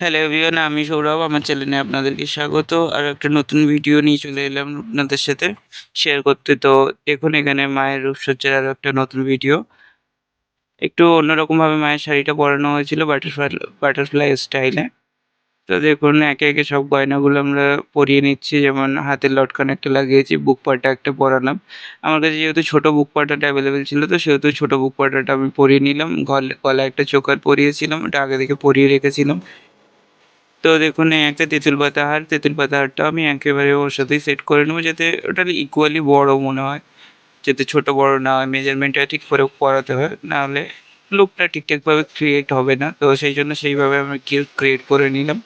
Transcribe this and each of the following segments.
Hello everyone, আমি সৌরভ। আমার চ্যানেলে আপনাদেরকে স্বাগত। আর একটা নতুন ভিডিও নিয়ে চলে এলাম আপনাদের সাথে শেয়ার করতে। তো দেখুন, এখানে মায়ের রূপসজ্জার আরো একটা নতুন ভিডিও। একটু অন্যরকমভাবে মায়ের শাড়িটা পরানো হয়েছিল বাটারফ্লাই স্টাইলে। তো দেখুন, একে একে সব গয়নাগুলো আমরা পরিয়ে নিচ্ছি। যেমন হাতের লটকান একটা লাগিয়েছি, বুক পাটা একটা পরালাম। আমার কাছে যেহেতু ছোট বুক পাটাটা অ্যাভেলেবেল ছিল, তো সেহেতু ছোট বুক পাটাটা আমি পরিয়ে নিলাম। গলায় একটা চোকার পরিয়েছিলাম, ওটা আগে থেকে পরিয়ে রেখেছিলাম। তো দেখুন, এই একটা তেঁতুল পাতা হারটাও আমি একেবারে ওর সাথেই সেট করে নেবো, যাতে ওটা ইকুয়ালি বড় মনে হয়, যাতে ছোট বড় না হয়, মেজারমেন্টটা ঠিক করে করাতে হয়, নাহলে লুকটা ঠিকঠাকভাবে ক্রিয়েট হবে না। তো সেই জন্য সেইভাবে আমি ক্রিয়েট করে নিলাম।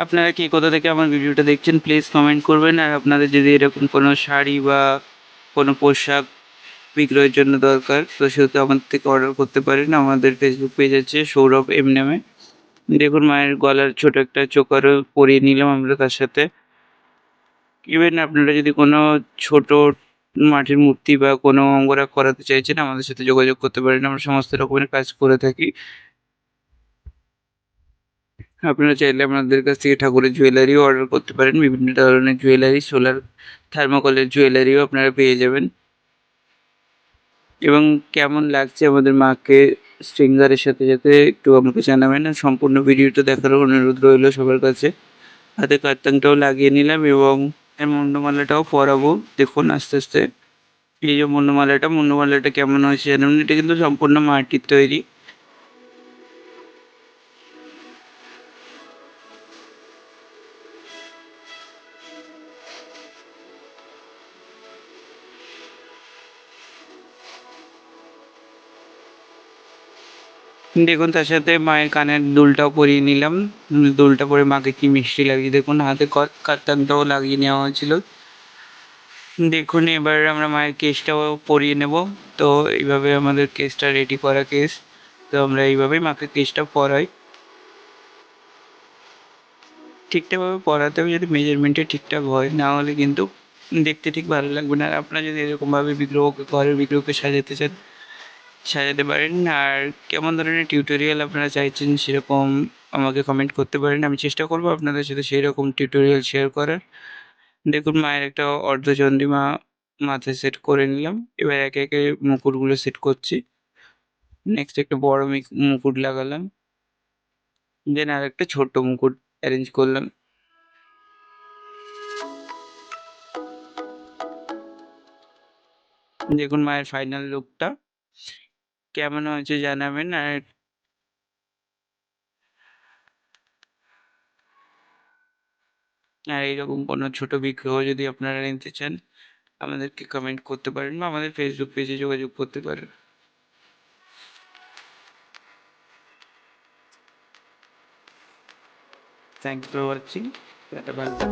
আপনারা কে কোথা থেকে আমার ভিডিওটা দেখছেন প্লিজ কমেন্ট করবেন। আর আপনাদের যদি এরকম কোনো শাড়ি বা কোনো পোশাক বিক্রয়ের জন্য দরকার, তো সেহেতু আমাদের থেকে অর্ডার করতে পারেন। আমাদের ফেসবুক পেজ আছে সৌরভ এম নামে। দেখুন, মায়ের গলার ছোট একটা চোকারও পরিয়ে নিলাম আমরা তার সাথে। ইভেন আপনারা যদি কোনো ছোট মাটির মূর্তি বা কোনো অঙ্গরাগ করাতে চাইছেন, আমাদের সাথে যোগাযোগ করতে পারেন। আমরা সমস্ত রকমের কাজ করে থাকি। আপনারা চাইলে আমাদের কাছ থেকে ঠাকুরের জুয়েলারিও অর্ডার করতে পারেন। বিভিন্ন ধরনের জুয়েলারি, সোলার থার্মোকলের জুয়েলারিও আপনারা পেয়ে যাবেন। এবং কেমন লাগছে আমাদের মাকে শৃঙ্গারের সাথে সাথে একটু আমাকে জানাবেন। আর সম্পূর্ণ ভিডিওটা দেখার অনুরোধ রইল সবার কাছে। হাতে কাতানটাও লাগিয়ে নিলাম এবং এর মুন্ডমালাটাও পরাবো। দেখুন আস্তে আস্তে এই যে মুন্ডমালাটা কেমন হয়েছে জানেন? এটা কিন্তু সম্পূর্ণ মাটির তৈরি। দেখুন, তার সাথে মায়ের কানের দুলটাও পরিয়ে নিলাম। দুলটা পরে মাকে কি মিষ্টি লাগছে দেখুন। হাতে কাতানটাও লাগিয়ে নেওয়া হয়েছিল। দেখুন, এবার আমরা মায়ের কেসটাও পরিয়ে নেব। তো এইভাবে আমাদের কেসটা রেডি করা কেস। তো আমরা এইভাবেই মাকে কেসটা পরাই। ঠিকঠাকভাবে পরাতে হবে, যদি মেজারমেন্টটা ঠিকঠাক হয়, না হলে কিন্তু দেখতে ঠিক ভালো লাগবে না। আর আপনারা যদি এরকমভাবে ঘরের বিগ্রহকে সাজাতে চান, সাজাতে পারেন। আর কেমন ধরনের টিউটোরিয়াল আপনারা চাইছেন, সেরকম আমাকে কমেন্ট করতে পারেন। আমি চেষ্টা করবো আপনাদের সাথে সেই রকম টিউটোরিয়াল শেয়ার করার। দেখুন, মায়ের একটা অর্ধচন্দ্রিমা মাথায় সেট করে নিলাম। এবার একে একে মুকুটগুলো সেট করছি। নেক্সট একটা বড় মুকুট লাগালাম। দেন আর একটা ছোট্ট মুকুট অ্যারেঞ্জ করলাম। দেখুন মায়ের ফাইনাল লুকটা কেমন হয়েছে জানাবেন। আর এইরকম কোনো ছোট বিগ্রহ যদি আপনারা নিতে চান, আমাদেরকে কমেন্ট করতে পারেন বা আমাদের ফেসবুক পেজে যোগাযোগ করতে পারেন। Thank you for watching. ভালো থাকবেন।